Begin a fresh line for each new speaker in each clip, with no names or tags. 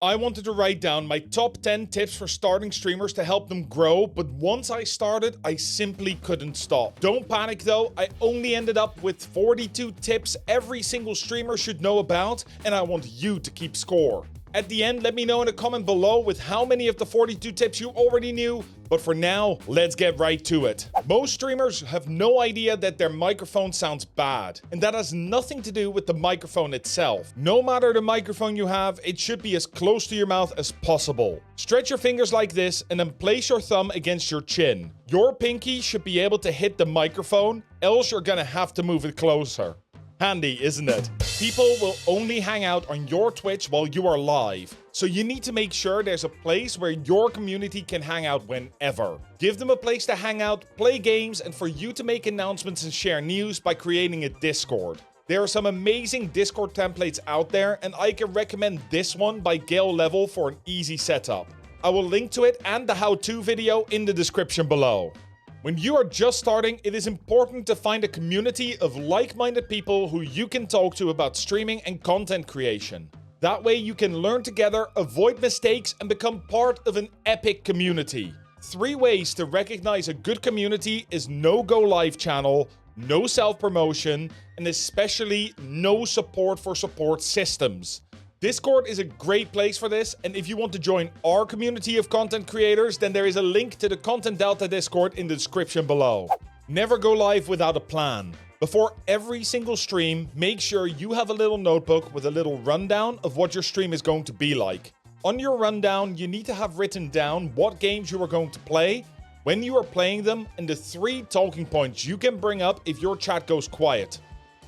I wanted to write down my top 10 tips for starting streamers to help them grow, but once I started, I simply couldn't stop. Don't panic though, I only ended up with 42 tips every single streamer should know about, and I want you to keep score. At the end, let me know in a comment below with how many of the 42 tips you already knew, but for now, let's get right to it. Most streamers have no idea that their microphone sounds bad, and that has nothing to do with the microphone itself. No matter the microphone you have, it should be as close to your mouth as possible. Stretch your fingers like this and then place your thumb against your chin. Your pinky should be able to hit the microphone, else you're gonna have to move it closer. Handy, isn't it? People will only hang out on your Twitch while you are live, so you need to make sure there's a place where your community can hang out whenever. Give them a place to hang out, play games, and for you to make announcements and share news by creating a Discord. There are some amazing Discord templates out there, and I can recommend this one by Gale Level for an easy setup. I will link to it and the how-to video in the description below. When you are just starting, it is important to find a community of like-minded people who you can talk to about streaming and content creation. That way you can learn together, avoid mistakes, and become part of an epic community. 3 ways to recognize a good community is no go live channel, no self-promotion, and especially no support for support systems. Discord is a great place for this, and if you want to join our community of content creators, then there is a link to the Content Delta Discord in the description below. Never go live without a plan. Before every single stream, make sure you have a little notebook with a little rundown of what your stream is going to be like. On your rundown, you need to have written down what games you are going to play, when you are playing them, and the 3 talking points you can bring up if your chat goes quiet.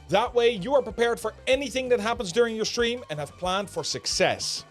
That way, you are prepared for anything that happens during your stream and have planned for success.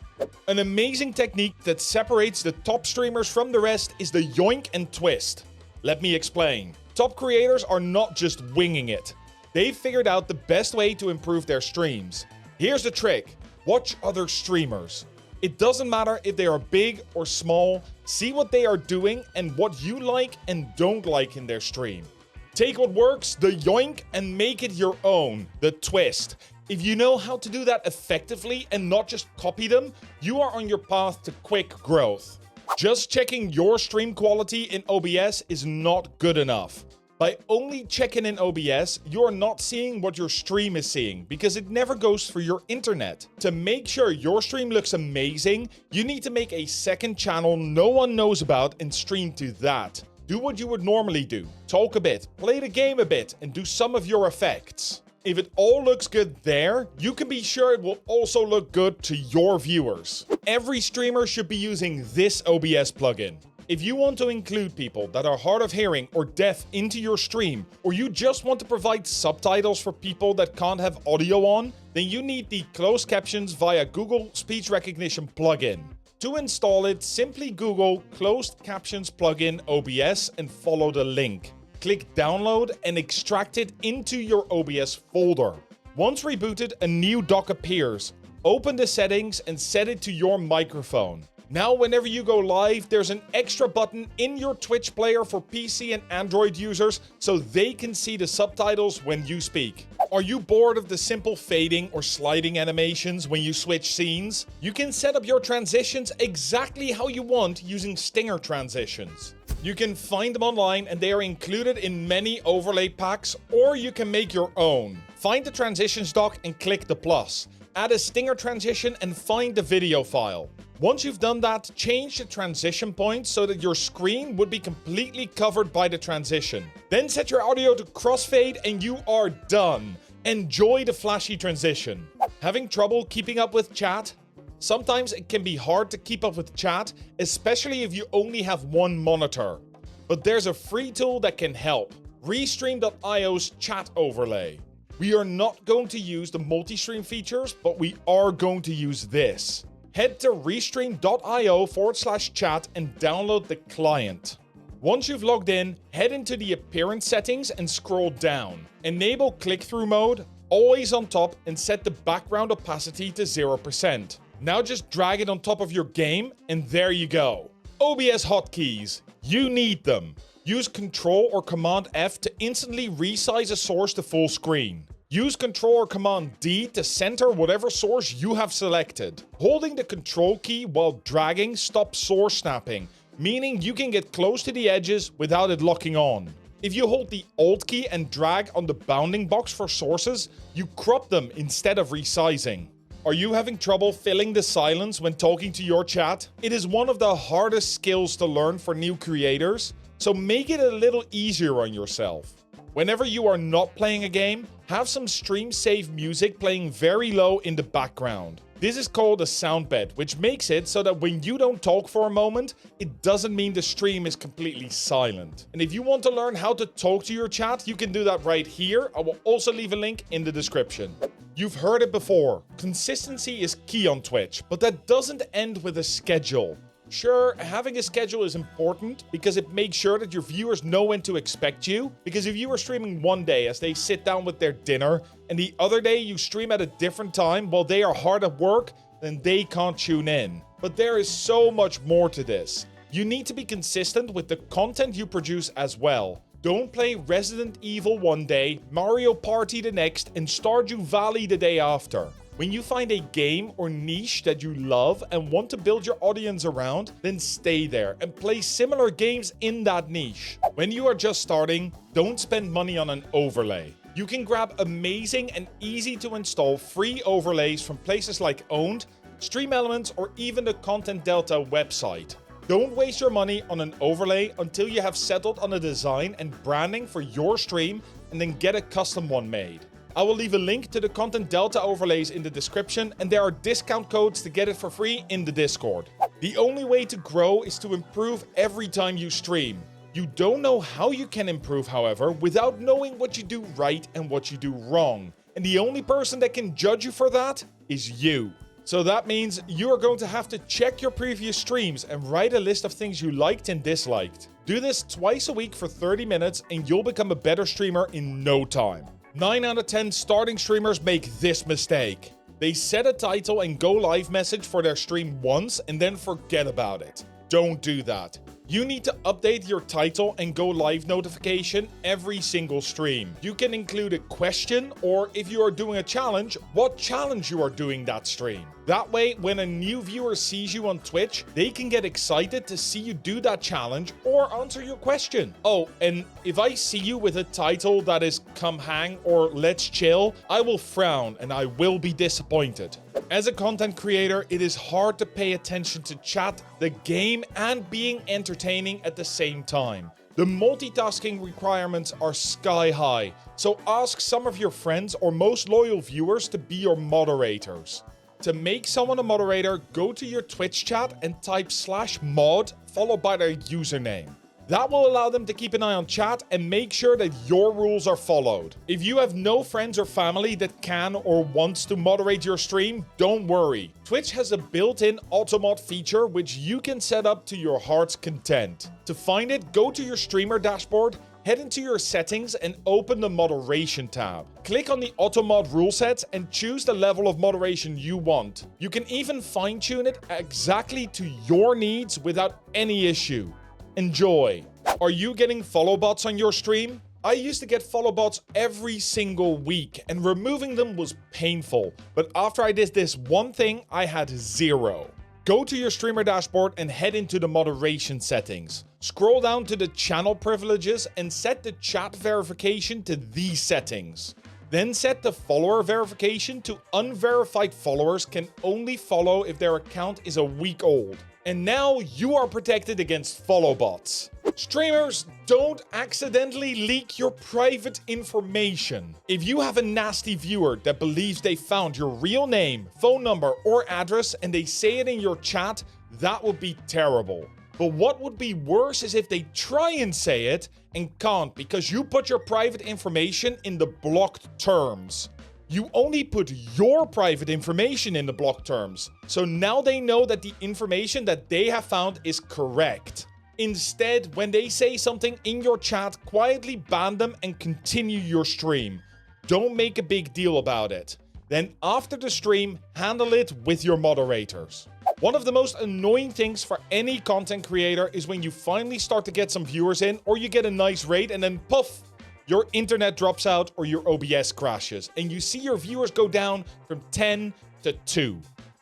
An amazing technique that separates the top streamers from the rest is the yoink and twist. Let me explain. Top creators are not just winging it. They've figured out the best way to improve their streams. Here's the trick. Watch other streamers. It doesn't matter if they are big or small, see what they are doing and what you like and don't like in their stream. Take what works, the yoink, and make it your own, the twist. If you know how to do that effectively and not just copy them, you are on your path to quick growth. Just checking your stream quality in OBS is not good enough. By only checking in OBS, you are not seeing what your stream is seeing because it never goes through your internet. To make sure your stream looks amazing, you need to make a second channel no one knows about and stream to that. Do what you would normally do. Talk a bit, play the game a bit, and do some of your effects. If it all looks good there, you can be sure it will also look good to your viewers. Every streamer should be using this OBS plugin. If you want to include people that are hard of hearing or deaf into your stream, or you just want to provide subtitles for people that can't have audio on, then you need the closed captions via Google Speech Recognition plugin. To install it, simply Google Closed Captions Plugin OBS and follow the link. Click download and extract it into your OBS folder. Once rebooted, a new dock appears. Open the settings and set it to your microphone. Now, whenever you go live, there's an extra button in your Twitch player for PC and Android users so they can see the subtitles when you speak. Are you bored of the simple fading or sliding animations when you switch scenes? You can set up your transitions exactly how you want using stinger transitions. You can find them online and they are included in many overlay packs, or you can make your own. Find the transitions dock and click the plus. Add a stinger transition and find the video file. Once you've done that, change the transition point so that your screen would be completely covered by the transition. Then set your audio to crossfade and you are done. Enjoy the flashy transition. Having trouble keeping up with chat? Sometimes it can be hard to keep up with chat, especially if you only have one monitor. But there's a free tool that can help. Restream.io's chat overlay. We are not going to use the multi-stream features, but we are going to use this. Head to restream.io/chat and download the client. Once you've logged in, head into the appearance settings and scroll down. Enable click-through mode, always on top, and set the background opacity to 0%. Now just drag it on top of your game, and there you go. OBS hotkeys. You need them. Use Ctrl or Command F to instantly resize a source to full screen. Use Ctrl or Command D to center whatever source you have selected. Holding the Control key while dragging stops source snapping, meaning you can get close to the edges without it locking on. If you hold the Alt key and drag on the bounding box for sources, you crop them instead of resizing. Are you having trouble filling the silence when talking to your chat? It is one of the hardest skills to learn for new creators, so make it a little easier on yourself. Whenever you are not playing a game, have some stream safe music playing very low in the background. This is called a sound bed, which makes it so that when you don't talk for a moment, it doesn't mean the stream is completely silent. And if you want to learn how to talk to your chat, you can do that right here. I will also leave a link in the description. You've heard it before. Consistency is key on Twitch, but that doesn't end with a schedule. Sure, having a schedule is important because it makes sure that your viewers know when to expect you. Because if you are streaming one day as they sit down with their dinner and the other day you stream at a different time while they are hard at work, then they can't tune in. But there is so much more to this. You need to be consistent with the content you produce as well. Don't play Resident Evil one day, Mario Party the next, and Stardew Valley the day after. When you find a game or niche that you love and want to build your audience around, then stay there and play similar games in that niche. When you are just starting, don't spend money on an overlay. You can grab amazing and easy to install free overlays from places like Owned, Stream Elements, or even the Content Delta website. Don't waste your money on an overlay until you have settled on a design and branding for your stream and then get a custom one made. I will leave a link to the Content Delta overlays in the description, and there are discount codes to get it for free in the Discord. The only way to grow is to improve every time you stream. You don't know how you can improve, however, without knowing what you do right and what you do wrong. And the only person that can judge you for that is you. So that means you are going to have to check your previous streams and write a list of things you liked and disliked. Do this twice a week for 30 minutes and you'll become a better streamer in no time. 9 out of 10 starting streamers make this mistake. They set a title and go live message for their stream once and then forget about it. Don't do that. You need to update your title and go live notification every single stream. You can include a question, or if you are doing a challenge, what challenge you are doing that stream. That way, when a new viewer sees you on Twitch, they can get excited to see you do that challenge or answer your question. Oh, and if I see you with a title that is Come Hang or Let's Chill, I will frown and I will be disappointed. As a content creator, it is hard to pay attention to chat, the game, and being entertaining at the same time. The multitasking requirements are sky high, so ask some of your friends or most loyal viewers to be your moderators. To make someone a moderator, go to your Twitch chat and type /mod followed by their username. That will allow them to keep an eye on chat and make sure that your rules are followed. If you have no friends or family that can or wants to moderate your stream, don't worry. Twitch has a built-in Automod feature which you can set up to your heart's content. To find it, go to your streamer dashboard, head into your settings and open the moderation tab. Click on the Automod rule sets and choose the level of moderation you want. You can even fine-tune it exactly to your needs without any issue. Enjoy. Are you getting follow bots on your stream? I used to get follow bots every single week and removing them was painful. But after I did this one thing, I had 0. Go to your streamer dashboard and head into the moderation settings. Scroll down to the channel privileges and set the chat verification to these settings. Then set the follower verification to unverified followers can only follow if their account is a week old. And now you are protected against follow bots. Streamers, don't accidentally leak your private information. If you have a nasty viewer that believes they found your real name, phone number, or address and they say it in your chat, that would be terrible. But what would be worse is if they try and say it and can't because you put your private information in the blocked terms. You only put your private information in the blocked terms, so now they know that the information that they have found is correct. Instead, when they say something in your chat, quietly ban them and continue your stream. Don't make a big deal about it. Then after the stream, handle it with your moderators. One of the most annoying things for any content creator is when you finally start to get some viewers in or you get a nice raid and then poof, your internet drops out or your OBS crashes, and you see your viewers go down from 10 to 2.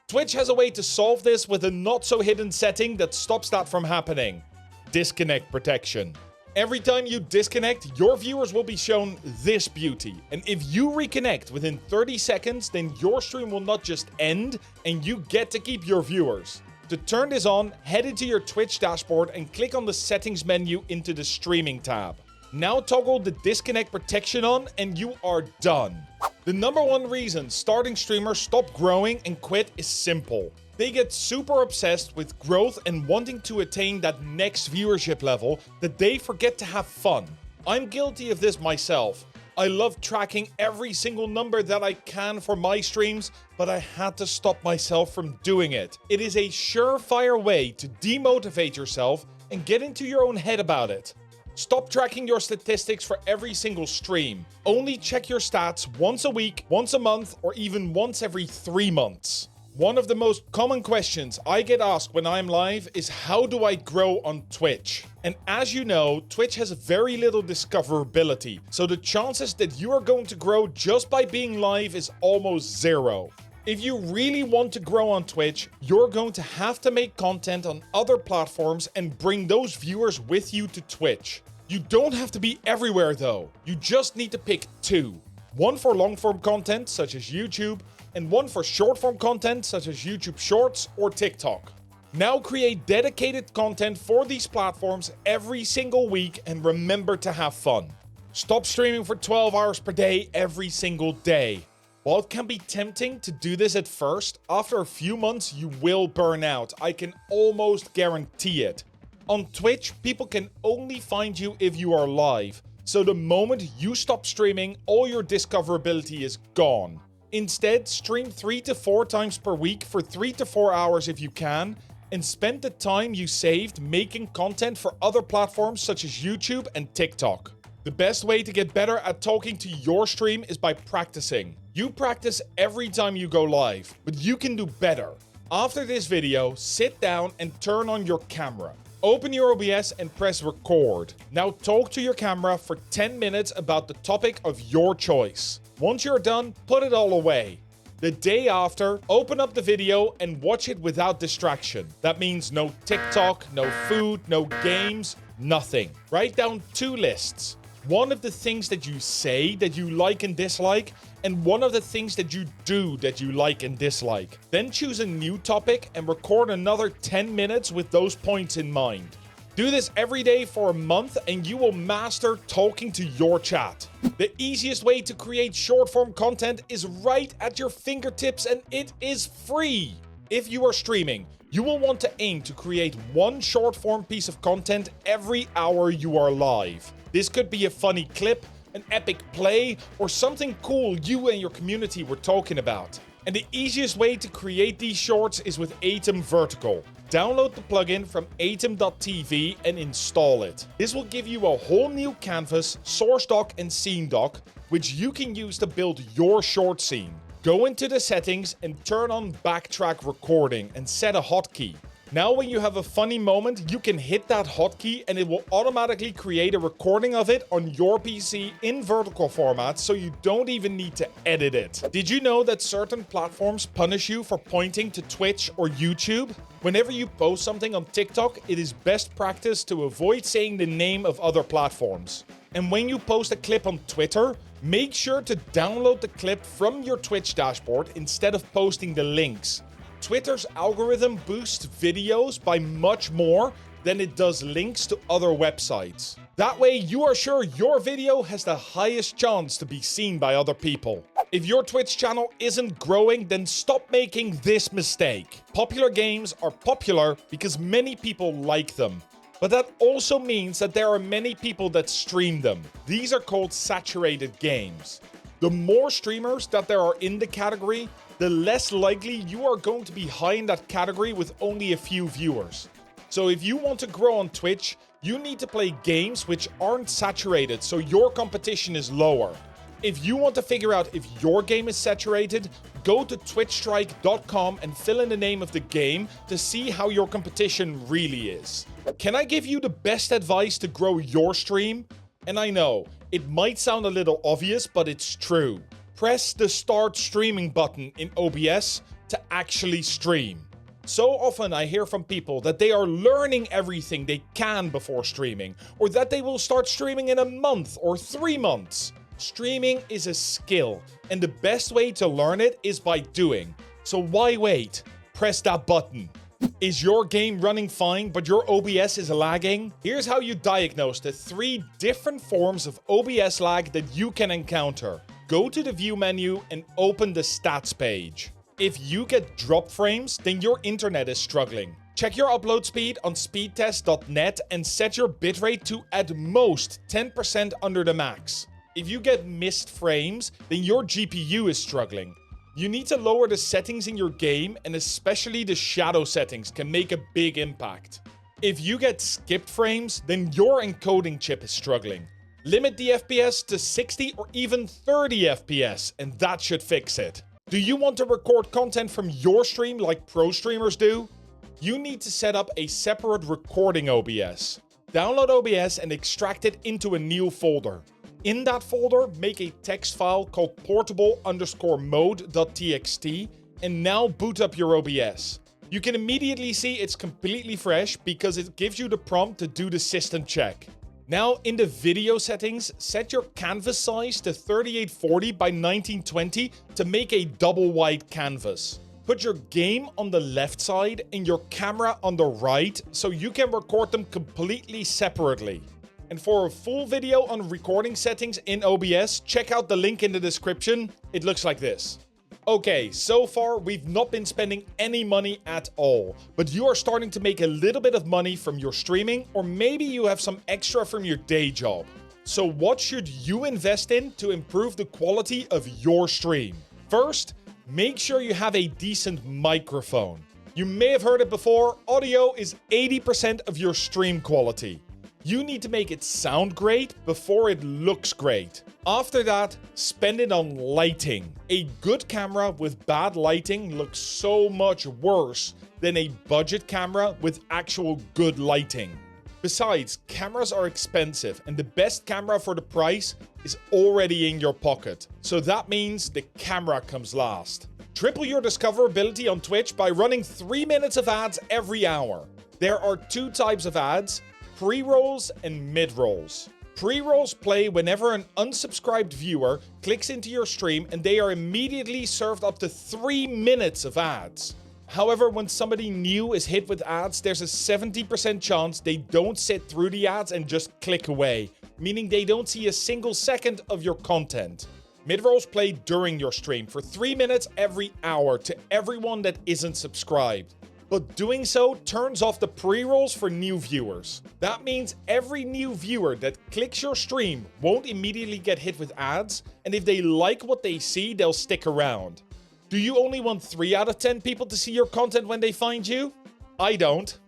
Twitch has a way to solve this with a not-so-hidden setting that stops that from happening. Disconnect protection. Every time you disconnect, your viewers will be shown this beauty. And if you reconnect within 30 seconds, then your stream will not just end, and you get to keep your viewers. To turn this on, head into your Twitch dashboard and click on the settings menu into the streaming tab. Now toggle the disconnect protection on and you are done. The number one reason starting streamers stop growing and quit is simple. They get super obsessed with growth and wanting to attain that next viewership level that they forget to have fun. I'm guilty of this myself. I love tracking every single number that I can for my streams, but I had to stop myself from doing it. It is a surefire way to demotivate yourself and get into your own head about it. Stop tracking your statistics for every single stream. Only check your stats once a week, once a month, or even once every 3 months. One of the most common questions I get asked when I'm live is how do I grow on Twitch? And as you know, Twitch has very little discoverability, so the chances that you are going to grow just by being live is almost zero. If you really want to grow on Twitch, you're going to have to make content on other platforms and bring those viewers with you to Twitch. You don't have to be everywhere though, you just need to pick 2. One for long-form content, such as YouTube, and one for short-form content, such as YouTube Shorts or TikTok. Now create dedicated content for these platforms every single week and remember to have fun. Stop streaming for 12 hours per day every single day. While it can be tempting to do this at first, after a few months you will burn out. I can almost guarantee it. On Twitch, people can only find you if you are live. So the moment you stop streaming, all your discoverability is gone. Instead, stream 3 to 4 times per week for 3 to 4 hours if you can, and spend the time you saved making content for other platforms such as YouTube and TikTok. The best way to get better at talking to your stream is by practicing. You practice every time you go live, but you can do better. After this video, sit down and turn on your camera. Open your OBS and press record. Now talk to your camera for 10 minutes about the topic of your choice. Once you're done, put it all away. The day after, open up the video and watch it without distraction. That means no TikTok, no food, no games, nothing. Write down 2 lists. One of the things that you say that you like and dislike, and one of the things that you do that you like and dislike. Then choose a new topic and record another 10 minutes with those points in mind. Do this every day for a month and you will master talking to your chat. The easiest way to create short-form content is right at your fingertips and it is free. If you are streaming, you will want to aim to create one short-form piece of content every hour you are live. This could be a funny clip, an epic play, or something cool you and your community were talking about. And the easiest way to create these shorts is with Atom Vertical. Download the plugin from atom.tv and install it. This will give you a whole new canvas, source doc and scene doc, which you can use to build your short scene. Go into the settings and turn on backtrack recording and set a hotkey. Now when you have a funny moment, you can hit that hotkey and it will automatically create a recording of it on your PC in vertical format, so you don't even need to edit it. Did you know that certain platforms punish you for pointing to Twitch or YouTube? Whenever you post something on TikTok, it is best practice to avoid saying the name of other platforms. And when you post a clip on Twitter, make sure to download the clip from your Twitch dashboard instead of posting the links. Twitter's algorithm boosts videos by much more than it does links to other websites. That way, you are sure your video has the highest chance to be seen by other people. If your Twitch channel isn't growing, then stop making this mistake. Popular games are popular because many people like them. But that also means that there are many people that stream them. These are called saturated games. The more streamers that there are in the category, the less likely you are going to be high in that category with only a few viewers. So if you want to grow on Twitch, you need to play games which aren't saturated, so your competition is lower. If you want to figure out if your game is saturated, go to twitchstrike.com and fill in the name of the game to see how your competition really is. Can I give you the best advice to grow your stream? And I know, It might sound a little obvious, but it's true. Press the Start Streaming button in OBS to actually stream. So often I hear from people that they are learning everything they can before streaming, or that they will start streaming in a month or 3 months. Streaming is a skill, and the best way to learn it is by doing. So why wait? Press that button. Is your game running fine, but your OBS is lagging? Here's how you diagnose the 3 different forms of OBS lag that you can encounter. Go to the View menu and open the Stats page. If you get drop frames, then your internet is struggling. Check your upload speed on speedtest.net and set your bitrate to at most 10% under the max. If you get missed frames, then your GPU is struggling. You need to lower the settings in your game, and especially the shadow settings can make a big impact. If you get skipped frames, then your encoding chip is struggling. Limit the FPS to 60 or even 30 FPS, and that should fix it. Do you want to record content from your stream like pro streamers do? You need to set up a separate recording OBS. Download OBS and extract it into a new folder. In that folder, make a text file called portable_mode.txt and now boot up your OBS. You can immediately see it's completely fresh because it gives you the prompt to do the system check. Now in the video settings, set your canvas size to 3840 by 1920 to make a double wide canvas. Put your game on the left side and your camera on the right so you can record them completely separately. And for a full video on recording settings in OBS, check out the link in the description. It looks like this. Okay, so far we've not been spending any money at all, but you are starting to make a little bit of money from your streaming, or maybe you have some extra from your day job. So what should you invest in to improve the quality of your stream? First, make sure you have a decent microphone. You may have heard it before, audio is 80% of your stream quality. You need to make it sound great before it looks great. After that, spend it on lighting. A good camera with bad lighting looks so much worse than a budget camera with actual good lighting. Besides, cameras are expensive and the best camera for the price is already in your pocket. So that means the camera comes last. Triple your discoverability on Twitch by running 3 minutes of ads every hour. There are 2 types of ads: pre-rolls and mid-rolls. Pre-rolls play whenever an unsubscribed viewer clicks into your stream and they are immediately served up to 3 minutes of ads. However, when somebody new is hit with ads, there's a 70% chance they don't sit through the ads and just click away, meaning they don't see a single second of your content. Mid-rolls play during your stream for 3 minutes every hour to everyone that isn't subscribed. But doing so turns off the pre-rolls for new viewers. That means every new viewer that clicks your stream won't immediately get hit with ads, and if they like what they see, they'll stick around. Do you only want 3 out of 10 people to see your content when they find you? I don't.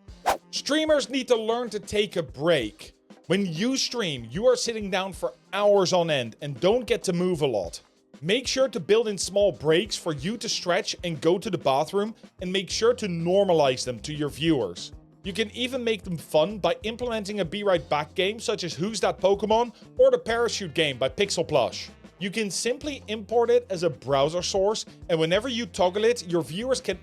Streamers need to learn to take a break. When you stream, you are sitting down for hours on end and don't get to move a lot. Make sure to build in small breaks for you to stretch and go to the bathroom, and make sure to normalize them to your viewers. You can even make them fun by implementing a Be Right Back game such as Who's That Pokemon or the Parachute game by Pixel Plush. You can simply import it as a browser source, and whenever you toggle it, your viewers can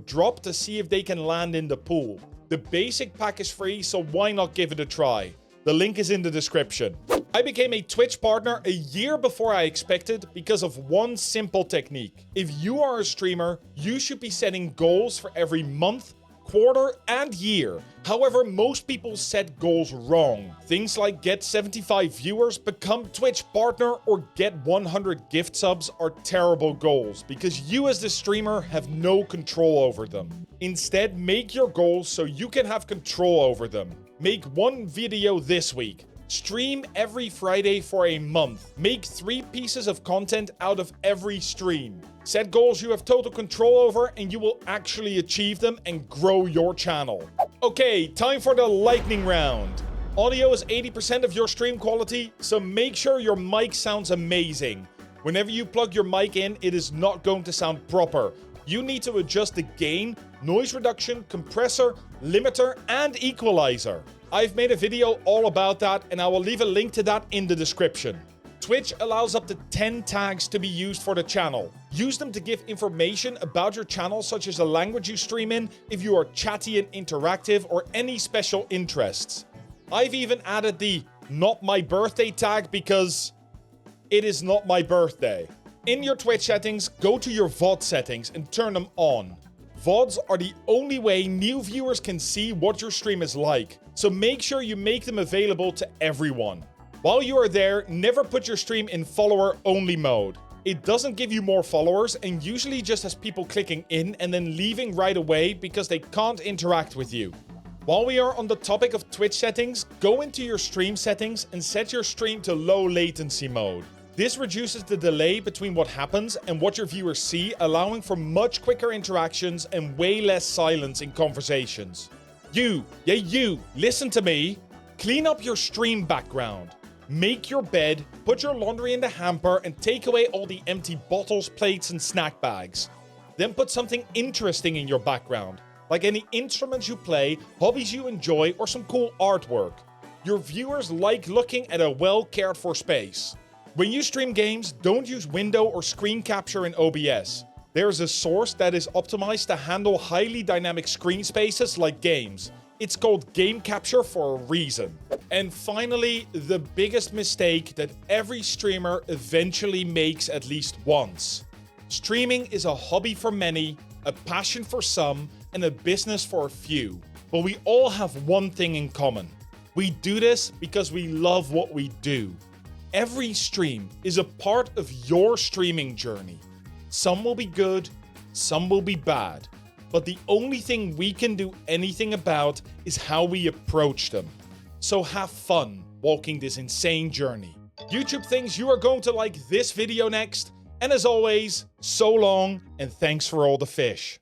!drop to see if they can land in the pool. The basic pack is free, so why not give it a try? The link is in the description. I became a Twitch partner a year before I expected because of one simple technique. If you are a streamer, you should be setting goals for every month, quarter, and year. However, most people set goals wrong. Things like get 75 viewers, become Twitch partner, or get 100 gift subs are terrible goals because you as the streamer have no control over them. Instead, make your goals so you can have control over them. Make 1 video this week. Stream every Friday for a month. Make 3 pieces of content out of every stream. Set goals you have total control over and you will actually achieve them and grow your channel. Okay, time for the lightning round. Audio is 80% of your stream quality, so make sure your mic sounds amazing. Whenever you plug your mic in, it is not going to sound proper. You need to adjust the gain, noise reduction, compressor, limiter, and equalizer. I've made a video all about that, and I will leave a link to that in the description. Twitch allows up to 10 tags to be used for the channel. Use them to give information about your channel, such as the language you stream in, if you are chatty and interactive, or any special interests. I've even added the "not my birthday" tag because it is not my birthday. In your Twitch settings, go to your VOD settings and turn them on. VODs are the only way new viewers can see what your stream is like, so make sure you make them available to everyone. While you are there, never put your stream in follower-only mode. It doesn't give you more followers and usually just has people clicking in and then leaving right away because they can't interact with you. While we are on the topic of Twitch settings, go into your stream settings and set your stream to low latency mode. This reduces the delay between what happens and what your viewers see, allowing for much quicker interactions and way less silence in conversations. You, listen to me. Clean up your stream background. Make your bed, put your laundry in the hamper, and take away all the empty bottles, plates, and snack bags. Then put something interesting in your background, like any instruments you play, hobbies you enjoy, or some cool artwork. Your viewers like looking at a well-cared-for space. When you stream games, don't use window or screen capture in OBS. There is a source that is optimized to handle highly dynamic screen spaces like games. It's called game capture for a reason. And finally, the biggest mistake that every streamer eventually makes at least once. Streaming is a hobby for many, a passion for some, and a business for a few. But we all have one thing in common. We do this because we love what we do. Every stream is a part of your streaming journey. Some will be good, some will be bad. But the only thing we can do anything about is how we approach them. So have fun walking this insane journey. YouTube thinks you are going to like this video next. And as always, so long and thanks for all the fish.